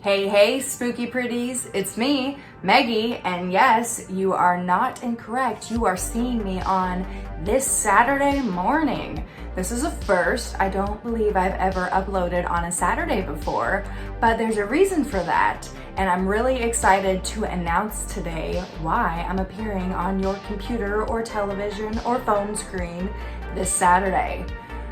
Hey, hey, spooky pretties, it's me, Maggie, and yes, you are not incorrect. You are seeing me on this Saturday morning. This is a first. I don't believe I've ever uploaded on a Saturday before, but there's a reason for that, and I'm really excited to announce today why I'm appearing on your computer or television or phone screen this Saturday.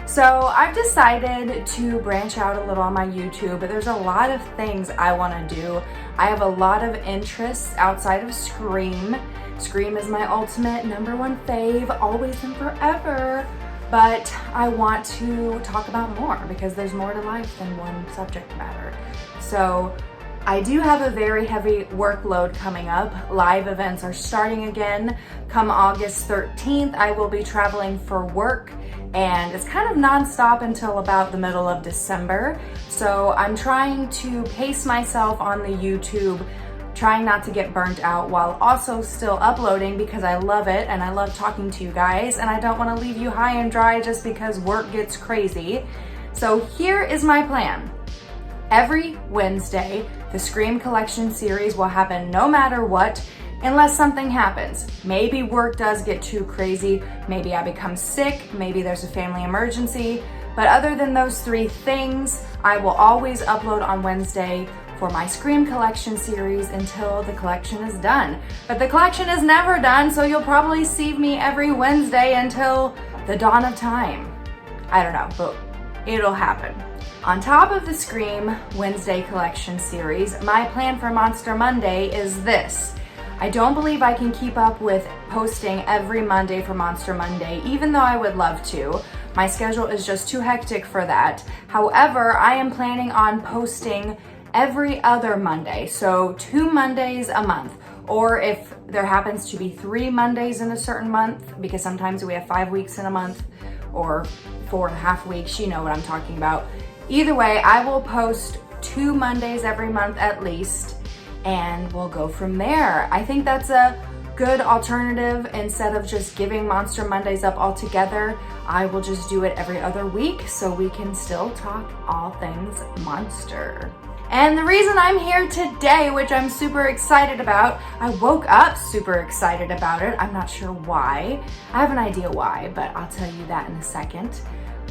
So I've decided to branch out a little on my YouTube, but there's a lot of things I want to do. I have a lot of interests outside of Scream. Scream is my ultimate number one fave, always and forever. But I want to talk about more because there's more to life than one subject matter. So I do have a very heavy workload coming up. Live events are starting again. Come August 13th, I will be traveling for work, and it's kind of nonstop until about the middle of December. So I'm trying to pace myself on the YouTube, trying not to get burnt out while also still uploading because I love it and I love talking to you guys, and I don't want to leave you high and dry just because work gets crazy. So here is my plan. Every Wednesday, the Scream Collection series will happen no matter what, unless something happens. Maybe work does get too crazy, maybe I become sick, maybe there's a family emergency, but other than those three things, I will always upload on Wednesday for my Scream Collection series until the collection is done. But the collection is never done, so you'll probably see me every Wednesday until the dawn of time. I don't know, but it'll happen. On top of the Scream Wednesday collection series, my plan for Monster Monday is this. I don't believe I can keep up with posting every Monday for Monster Monday, even though I would love to. My schedule is just too hectic for that. However, I am planning on posting every other Monday, so 2 Mondays a month. Or if there happens to be 3 Mondays in a certain month, because sometimes we have 5 weeks in a month, or 4.5 weeks, you know what I'm talking about. Either way, I will post 2 Mondays every month at least, and we'll go from there. I think that's a good alternative. Instead of just giving Monster Mondays up altogether, I will just do it every other week so we can still talk all things monster. And the reason I'm here today, which I'm super excited about, I woke up super excited about it. I'm not sure why. I have an idea why, but I'll tell you that in a second.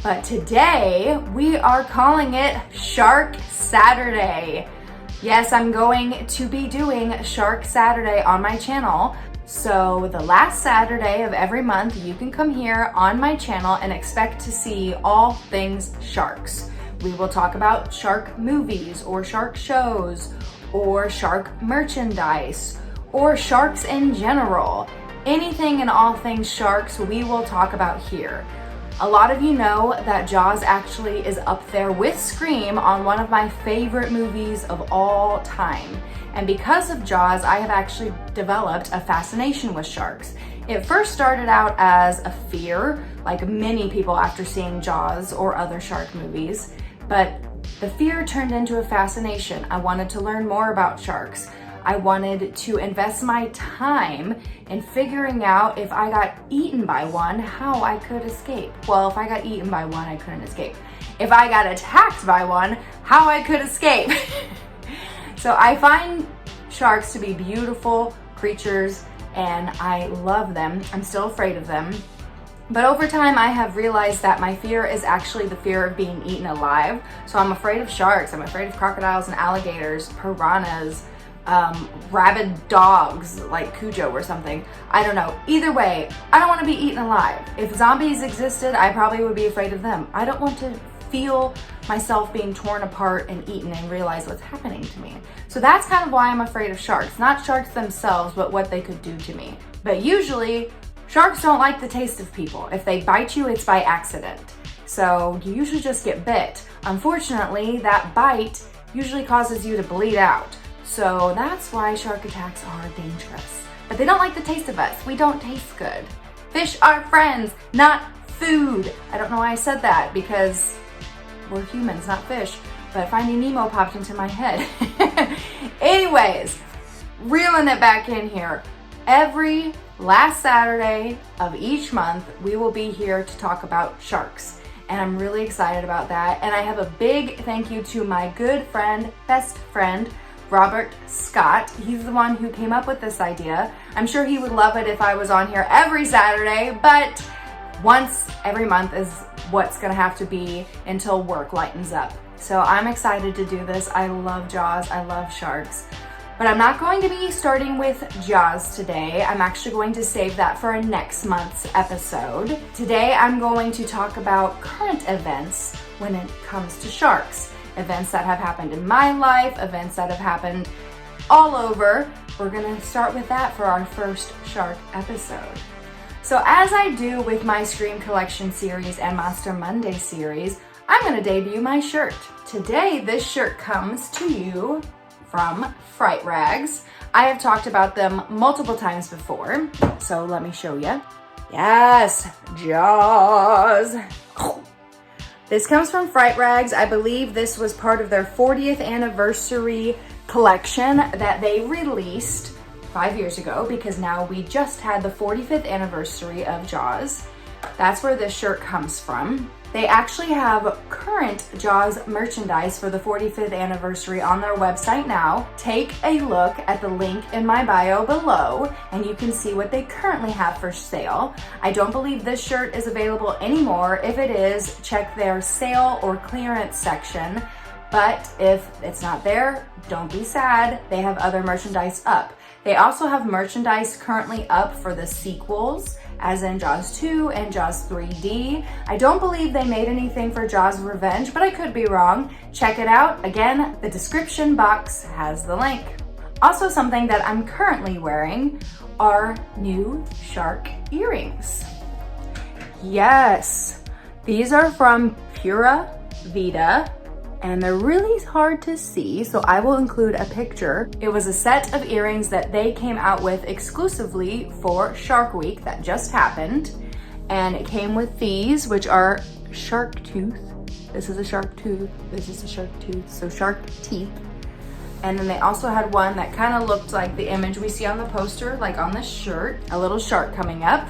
But today we are calling it Shark Saturday. Yes, I'm going to be doing Shark Saturday on my channel. So the last Saturday of every month, you can come here on my channel and expect to see all things sharks. We will talk about shark movies or shark shows or shark merchandise or sharks in general. Anything and all things sharks we will talk about here. A lot of you know that Jaws actually is up there with Scream on one of my favorite movies of all time. And because of Jaws, I have actually developed a fascination with sharks. It first started out as a fear, like many people after seeing Jaws or other shark movies, but the fear turned into a fascination. I wanted to learn more about sharks. I wanted to invest my time in figuring out if I got eaten by one, how I could escape. Well, if I got eaten by one, I couldn't escape. If I got attacked by one, how I could escape. So I find sharks to be beautiful creatures and I love them. I'm still afraid of them. But over time, I have realized that my fear is actually the fear of being eaten alive. So I'm afraid of sharks. I'm afraid of crocodiles and alligators, piranhas, rabid dogs like Cujo or something. I don't know. Either way, I don't want to be eaten alive. If zombies existed, I probably would be afraid of them. I don't want to feel myself being torn apart and eaten and realize what's happening to me. So that's kind of why I'm afraid of sharks. Not sharks themselves, but what they could do to me. But usually, sharks don't like the taste of people. If they bite you, it's by accident. So you usually just get bit. Unfortunately, that bite usually causes you to bleed out. So that's why shark attacks are dangerous. But they don't like the taste of us. We don't taste good. Fish are friends, not food. I don't know why I said that because we're humans, not fish. But Finding Nemo popped into my head. Anyways, reeling it back in here. Every last Saturday of each month, we will be here to talk about sharks. and I'm really excited about that. And I have a big thank you to my good friend, best friend, Robert Scott. He's the one who came up with this idea. I'm sure he would love it if I was on here every Saturday, but once every month is what's gonna have to be until work lightens up. So I'm excited to do this. I love Jaws, I love sharks. But I'm not going to be starting with Jaws today. I'm actually going to save that for a next month's episode. Today I'm going to talk about current events when it comes to sharks. Events that have happened in my life, events that have happened all over. We're gonna start with that for our first shark episode. So as I do with my Scream Collection series and Monster Monday series, I'm gonna debut my shirt. Today, this shirt comes to you from Fright Rags. I have talked about them multiple times before, so let me show you. Yes, Jaws. This comes from Fright Rags. I believe this was part of their 40th anniversary collection that they released 5 years ago, because now we just had the 45th anniversary of Jaws. That's where this shirt comes from. They actually have current Jaws merchandise for the 45th anniversary on their website now. Take a look at the link in my bio below and you can see what they currently have for sale. I don't believe this shirt is available anymore. If it is, check their sale or clearance section. But if it's not there, don't be sad. They have other merchandise up. They also have merchandise currently up for the sequels, as in Jaws 2 and Jaws 3D. I don't believe they made anything for Jaws Revenge, but I could be wrong. Check it out. Again, the description box has the link. Also, something that I'm currently wearing are new shark earrings. Yes, these are from Pura Vida, and they're really hard to see, so I will include a picture. It was a set of earrings that they came out with exclusively for Shark Week that just happened, and it came with these, which are shark tooth. This is a shark tooth, this is a shark tooth, so shark teeth. And then they also had one that kind of looked like the image we see on the poster, like on the shirt, a little shark coming up.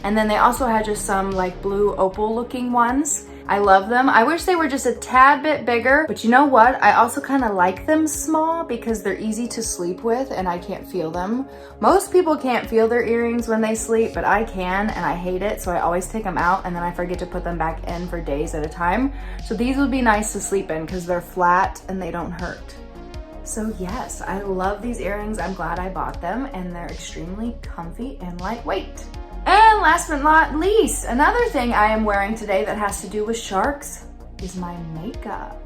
And then they also had just some like blue opal looking ones. I love them. I wish they were just a tad bit bigger, but you know what? I also kind of like them small because they're easy to sleep with and I can't feel them. Most people can't feel their earrings when they sleep, but I can and I hate it, so I always take them out and then I forget to put them back in for days at a time. So these would be nice to sleep in because they're flat and they don't hurt. So yes, I love these earrings. I'm glad I bought them and they're extremely comfy and lightweight. And last but not least, another thing I am wearing today that has to do with sharks is my makeup.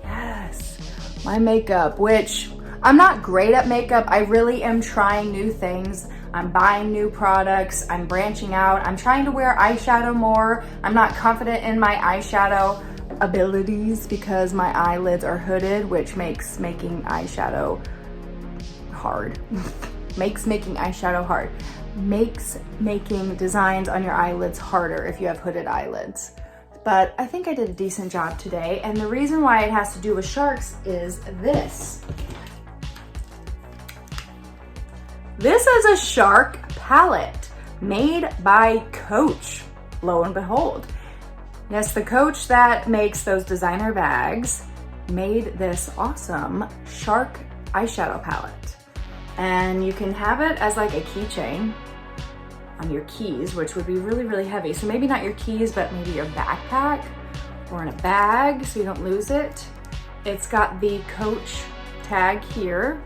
Yes, my makeup, which I'm not great at makeup. I really am trying new things. I'm buying new products. I'm branching out. I'm trying to wear eyeshadow more. I'm not confident in my eyeshadow abilities because my eyelids are hooded, which makes making eyeshadow hard. Makes making designs on your eyelids harder if you have hooded eyelids. But I think I did a decent job today, and the reason why it has to do with sharks is this. This is a shark palette made by Coach, lo and behold. Yes, the Coach that makes those designer bags made this awesome shark eyeshadow palette. And you can have it as like a keychain on your keys, which would be really, really heavy. So maybe not your keys, but maybe your backpack or in a bag so you don't lose it. It's got the Coach tag here.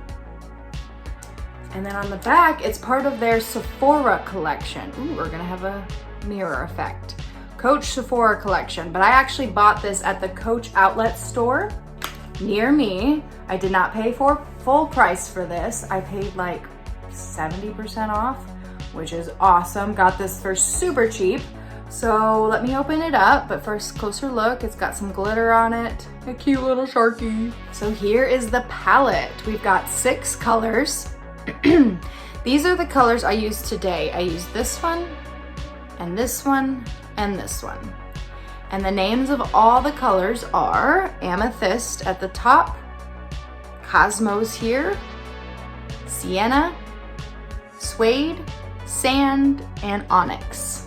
And then on the back, it's part of their Sephora collection. Ooh, we're gonna have a mirror effect. Coach Sephora collection, but I actually bought this at the Coach outlet store near me. I did not pay for full price for this. I paid like 70% off, which is awesome. Got this for super cheap. So let me open it up, but first closer look. It's got some glitter on it. A cute little sharky. So here is the palette. We've got 6 colors. These are the colors I used today. I used this one and this one and this one. And the names of all the colors are Amethyst at the top, Cosmos here, Sienna, Suede, Sand, and Onyx.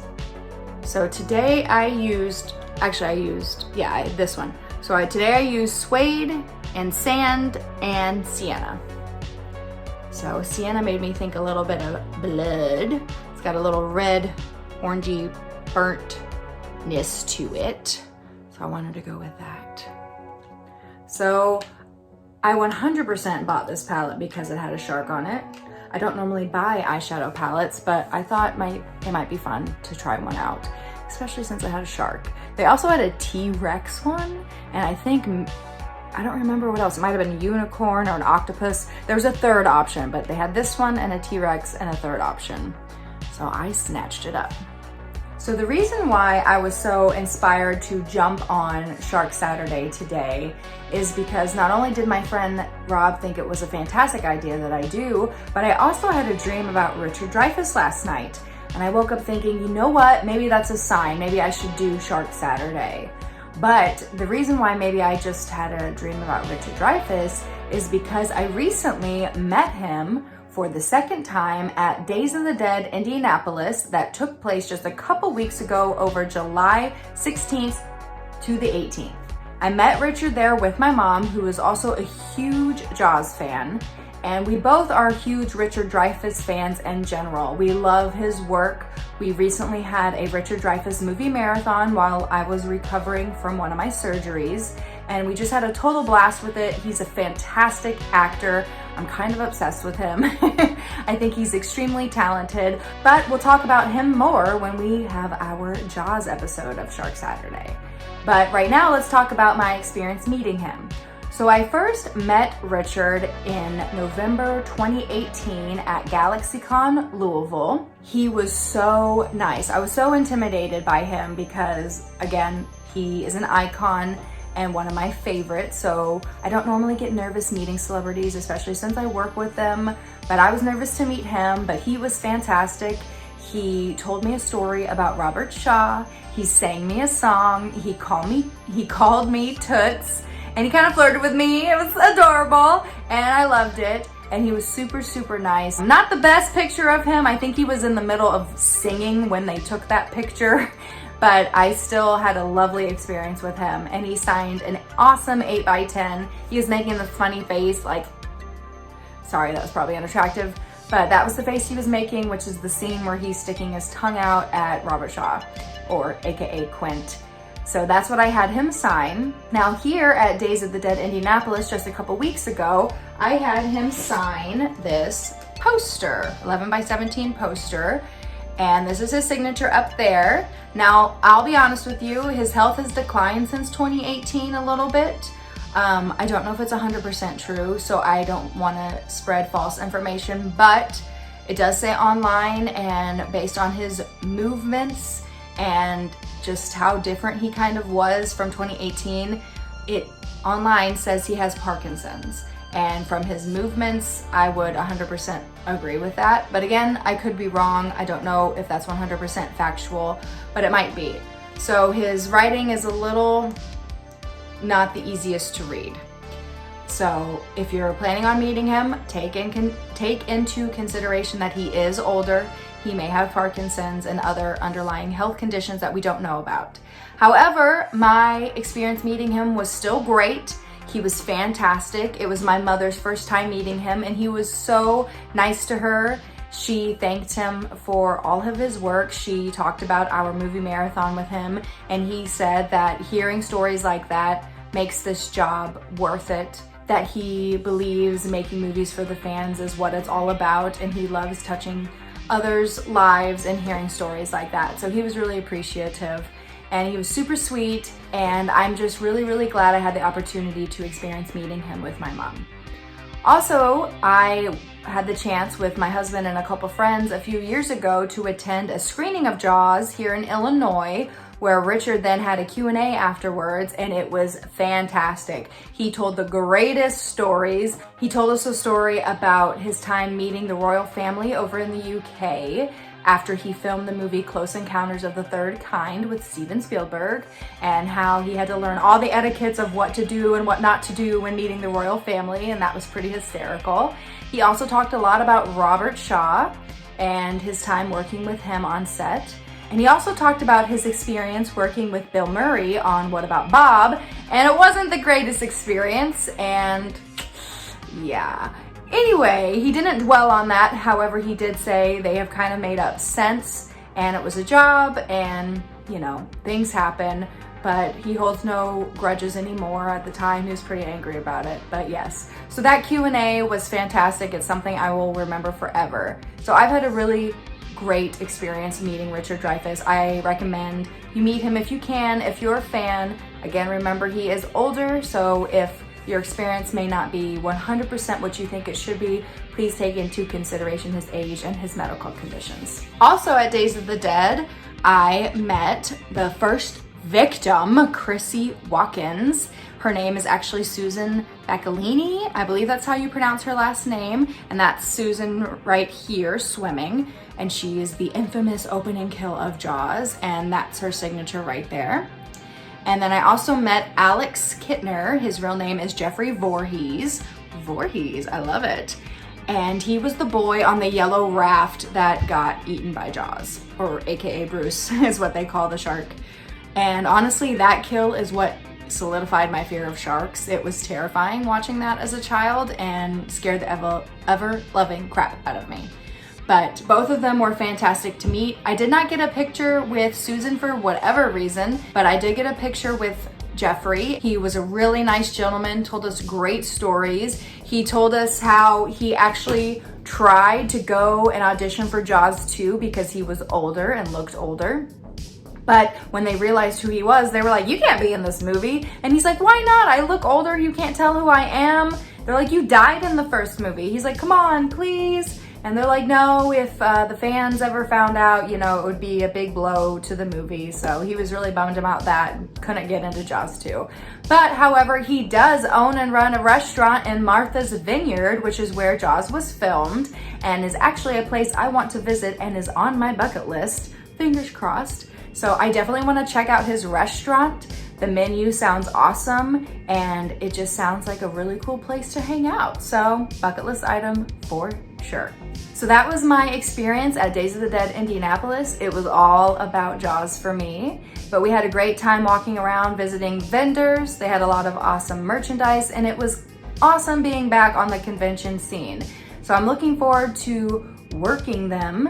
So today I used Actually, I used, this one. So today I used suede and sand and sienna. So sienna made me think a little bit of blood. It's got a little red, orangey, burntness to it. So I wanted to go with that. So I 100% bought this palette because it had a shark on it. I don't normally buy eyeshadow palettes, but I thought it might be fun to try one out, especially since it had a shark. They also had a T-Rex one, and I don't remember what else. It might have been a unicorn or an octopus. There was a third option, but they had this one and a T-Rex and a third option. So I snatched it up. So the reason why I was so inspired to jump on Shark Saturday today is because not only did my friend Rob think it was a fantastic idea that I do, but I also had a dream about Richard Dreyfuss last night. And I woke up thinking, you know what, maybe that's a sign. Maybe I should do Shark Saturday. But the reason why maybe I just had a dream about Richard Dreyfuss is because I recently met him for the second time at Days of the Dead Indianapolis that took place just a couple weeks ago over July 16th to the 18th. I met Richard there with my mom, who is also a huge Jaws fan, and we both are huge Richard Dreyfuss fans in general. We love his work. We recently had a Richard Dreyfuss movie marathon while I was recovering from one of my surgeries, and we just had a total blast with it. He's a fantastic actor. I'm kind of obsessed with him. I think he's extremely talented, but we'll talk about him more when we have our Jaws episode of Shark Saturday. But right now, let's talk about my experience meeting him. So I first met Richard in November 2018 at GalaxyCon Louisville. He was so nice. I was so intimidated by him because, again, he is an icon and one of my favorites. So I don't normally get nervous meeting celebrities, especially since I work with them, but I was nervous to meet him, but he was fantastic. He told me a story about Robert Shaw. He sang me a song. He called me Toots, and he kind of flirted with me. It was adorable, and I loved it. And he was super, super nice. Not the best picture of him. I think he was in the middle of singing when they took that picture, but I still had a lovely experience with him. And he signed an awesome 8x10. He was making the funny face, like, sorry, that was probably unattractive, but that was the face he was making, which is the scene where he's sticking his tongue out at Robert Shaw, or AKA Quint. So that's what I had him sign. Now here at Days of the Dead Indianapolis just a couple weeks ago, I had him sign this poster, 11x17 poster, and this is his signature up there. Now, I'll be honest with you, his health has declined since 2018 a little bit. I don't know if it's 100% true, so I don't want to spread false information, but it does say online, and based on his movements and just how different he kind of was from 2018, it online says he has Parkinson's. And from his movements, I would 100% agree with that. But again, I could be wrong. I don't know if that's 100% factual, but it might be. So his writing is a little not the easiest to read. So if you're planning on meeting him, take into consideration that he is older. He may have Parkinson's and other underlying health conditions that we don't know about. However, my experience meeting him was still great. He was fantastic. It was my mother's first time meeting him, and he was so nice to her. She thanked him for all of his work. She talked about our movie marathon with him, and he said that hearing stories like that makes this job worth it, that he believes making movies for the fans is what it's all about, and he loves touching others' lives and hearing stories like that. So he was really appreciative, and he was super sweet, and I'm just really, really glad I had the opportunity to experience meeting him with my mom. Also, I had the chance with my husband and a couple friends a few years ago to attend a screening of Jaws here in Illinois, where Richard then had a Q&A afterwards, and it was fantastic. He told the greatest stories. He told us a story about his time meeting the royal family over in the UK after he filmed the movie Close Encounters of the Third Kind with Steven Spielberg, and how he had to learn all the etiquettes of what to do and what not to do when meeting the royal family, and that was pretty hysterical. He also talked a lot about Robert Shaw and his time working with him on set. And he also talked about his experience working with Bill Murray on What About Bob, and it wasn't the greatest experience, and yeah. Anyway, he didn't dwell on that. However, he did say they have kind of made up since, and it was a job, and you know, things happen, but he holds no grudges anymore. At the time, he was pretty angry about it, but yes. So that Q&A was fantastic. It's something I will remember forever. So I've had a really great experience meeting Richard Dreyfuss. I recommend you meet him if you can, if you're a fan. Again, remember he is older, so if your experience may not be 100% what you think it should be, please take into consideration his age and his medical conditions. Also at Days of the Dead, I met the first victim, Chrissy Watkins. Her name is actually Susan Baccalini. I believe that's how you pronounce her last name. And that's Susan right here swimming. And she is the infamous opening kill of Jaws. And that's her signature right there. And then I also met Alex Kittner. His real name is Jeffrey Voorhees. Voorhees, I love it. And he was the boy on the yellow raft that got eaten by Jaws, or AKA Bruce is what they call the shark. And honestly, that kill is what solidified my fear of sharks. It was terrifying watching that as a child and scared the ever-loving crap out of me. But both of them were fantastic to meet. I did not get a picture with Susan for whatever reason, but I did get a picture with Jeffrey. He was a really nice gentleman, told us great stories. He told us how he actually tried to go and audition for Jaws 2 because he was older and looked older. But when they realized who he was, they were like, you can't be in this movie. And he's like, why not? I look older, you can't tell who I am. They're like, you died in the first movie. He's like, come on, please. And they're like, no, if the fans ever found out, you know, it would be a big blow to the movie. So he was really bummed about that. Couldn't get into Jaws 2. But however, he does own and run a restaurant in Martha's Vineyard, which is where Jaws was filmed, and is actually a place I want to visit and is on my bucket list. Fingers crossed. So I definitely want to check out his restaurant. The menu sounds awesome, and it just sounds like a really cool place to hang out. So bucket list item for sure. So that was my experience at Days of the Dead Indianapolis. It was all about Jaws for me, but we had a great time walking around, visiting vendors. They had a lot of awesome merchandise, and it was awesome being back on the convention scene. So I'm looking forward to working them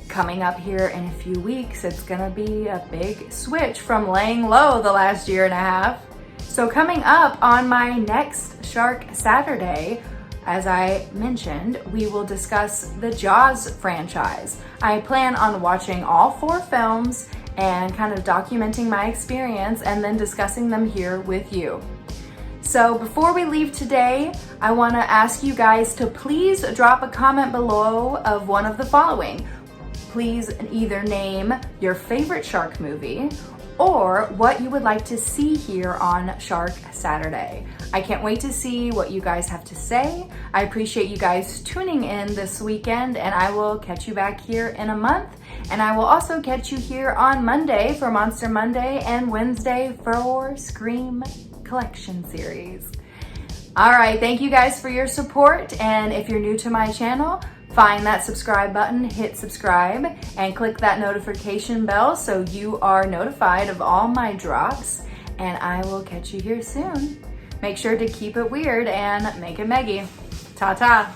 coming up here in a few weeks. It's gonna be a big switch from laying low the last year and a half. So coming up on my next Shark Saturday, as I mentioned, we will discuss the Jaws franchise. I plan on watching all 4 films and kind of documenting my experience and then discussing them here with you. So before we leave today, I wanna ask you guys to please drop a comment below of one of the following. Please either name your favorite shark movie or what you would like to see here on Shark Saturday. I can't wait to see what you guys have to say. I appreciate you guys tuning in this weekend, and I will catch you back here in a month. And I will also catch you here on Monday for Monster Monday and Wednesday for Scream Collection Series. All right, thank you guys for your support. And if you're new to my channel, find that subscribe button, hit subscribe, and click that notification bell so you are notified of all my drops, and I will catch you here soon. Make sure to keep it weird and make it Meggy. Ta-ta.